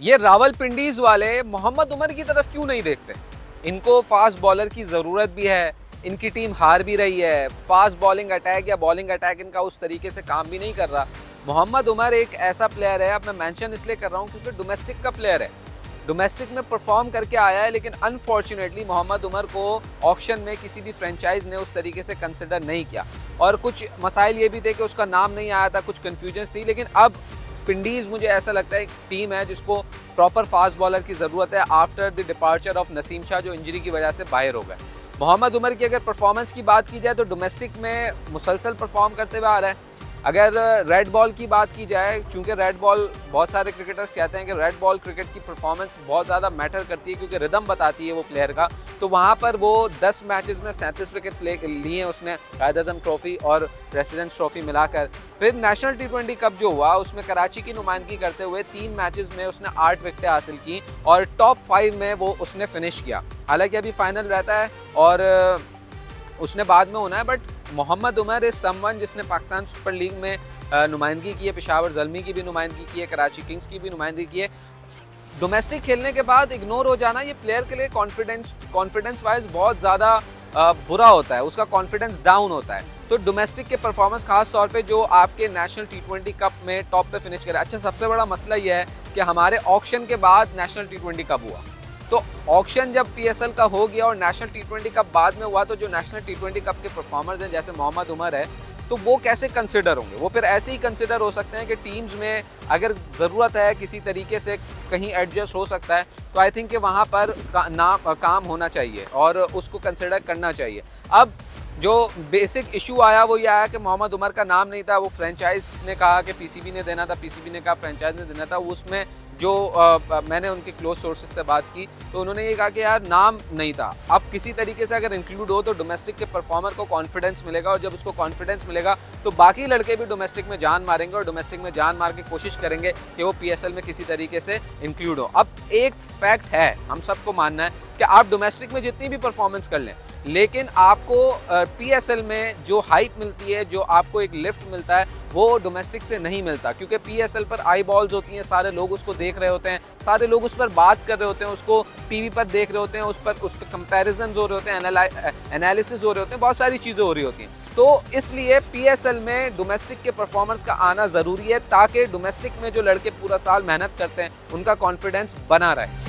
ये रावलपिंडीज वाले मोहम्मद उमर की तरफ क्यों नहीं देखते? इनको फास्ट बॉलर की ज़रूरत भी है, इनकी टीम हार भी रही है, फास्ट बॉलिंग अटैक या बॉलिंग अटैक इनका उस तरीके से काम भी नहीं कर रहा। मोहम्मद उमर एक ऐसा प्लेयर है, अब मैं मेंशन इसलिए कर रहा हूँ क्योंकि डोमेस्टिक का प्लेयर है, डोमेस्टिक में परफॉर्म करके आया है, लेकिन अनफॉर्चुनेटली मोहम्मद उमर को ऑक्शन में किसी भी फ्रेंचाइज ने उस तरीके से कंसिडर नहीं किया और कुछ मसाइल ये भी थे कि उसका नाम नहीं आया था, कुछ कन्फ्यूजन्स थी। लेकिन अब पिंडीज मुझे ऐसा लगता है एक टीम है जिसको प्रॉपर फास्ट बॉलर की ज़रूरत है after the departure of Naseem Shah, जो इंजरी की वजह से बाहर हो गए। मोहम्मद उमर की अगर परफॉर्मेंस की बात की जाए तो डोमेस्टिक में मुसलसल परफॉर्म करते हुए आ रहा है। अगर रेड बॉल की बात की जाए, चूँकि रेड बॉल बहुत सारे क्रिकेटर्स कहते हैं कि रेड बॉल क्रिकेट की परफॉर्मेंस बहुत ज़्यादा मैटर करती है क्योंकि रिदम बताती है वो प्लेयर का, तो वहाँ पर वो 10 मैचेस में 37 विकेट्स लिए उसने, कायद आज़म ट्रॉफी और प्रेसिडेंट्स ट्रॉफी मिलाकर। फिर नेशनल T20 कप जो हुआ उसमें कराची की नुमाइंदगी करते हुए 3 मैचेस में उसने 8 विकेटें हासिल की और टॉप 5 में वो उसने फिनिश किया। हालांकि अभी फाइनल रहता है और उसने बाद में होना है, but Mohammad Umar is someone जिसने पाकिस्तान सुपर लीग में नुमाइंदगी की है, पेशावर ज़ल्मी की भी नुमाइंदगी की है, कराची किंग्स की भी नुमाइंदगी की है। डोमेस्टिक खेलने के बाद इग्नोर हो जाना ये प्लेयर के लिए कॉन्फिडेंस वाइज बहुत ज़्यादा बुरा होता है, उसका कॉन्फिडेंस डाउन होता है। तो डोमेस्टिक के परफॉर्मेंस खास तौर पे जो आपके नेशनल T20 कप में टॉप पे फिनिश करे। अच्छा, सबसे बड़ा मसला ये है कि हमारे ऑक्शन के बाद नेशनल T20 कप हुआ, तो ऑक्शन जब PSL का हो गया और नेशनल T20 कप बाद में हुआ, तो जो नेशनल T20 कप के परफॉर्मर्स हैं जैसे मोहम्मद उमर है, तो वो कैसे कंसिडर होंगे? वो फिर ऐसे ही कंसिडर हो सकते हैं कि टीम्स में अगर ज़रूरत है किसी तरीके से कहीं एडजस्ट हो सकता है, तो आई थिंक कि वहाँ पर काम होना चाहिए और उसको कंसिडर करना चाहिए। अब जो बेसिक इशू आया वो ये आया कि मोहम्मद उमर का नाम नहीं था, वो फ्रेंचाइज ने कहा कि PCB ने देना था, PCB ने कहा फ्रेंचाइज ने देना था। उसमें जो मैंने उनके क्लोज सोर्सेज से बात की तो उन्होंने ये कहा कि यार नाम नहीं था। अब किसी तरीके से अगर इंक्लूड हो तो डोमेस्टिक के परफॉर्मर को कॉन्फिडेंस मिलेगा और जब उसको कॉन्फिडेंस मिलेगा तो बाकी लड़के भी डोमेस्टिक में जान मारेंगे और डोमेस्टिक में जान मार के कोशिश करेंगे कि वो PSL में किसी तरीके से इंक्लूड हो। अब एक फैक्ट है, हम सबको मानना है कि आप डोमेस्टिक में जितनी भी परफॉर्मेंस कर लें, लेकिन आपको PSL में जो हाइप मिलती है, जो आपको एक लिफ्ट मिलता है, वो डोमेस्टिक से नहीं मिलता। क्योंकि PSL पर आई बॉल्स होती हैं, सारे लोग उसको देख रहे होते हैं, सारे लोग उस पर बात कर रहे होते हैं, उसको टीवी पर देख रहे होते हैं, उस पर कंपैरिजन्स हो रहे होते हैं, एनालिसिस हो रहे होते हैं, बहुत सारी चीज़ें हो रही होती हैं। तो इसलिए PSL में डोमेस्टिक के परफॉर्मर्स का आना ज़रूरी है ताकि डोमेस्टिक में जो लड़के पूरा साल मेहनत करते हैं उनका कॉन्फिडेंस बना रहे।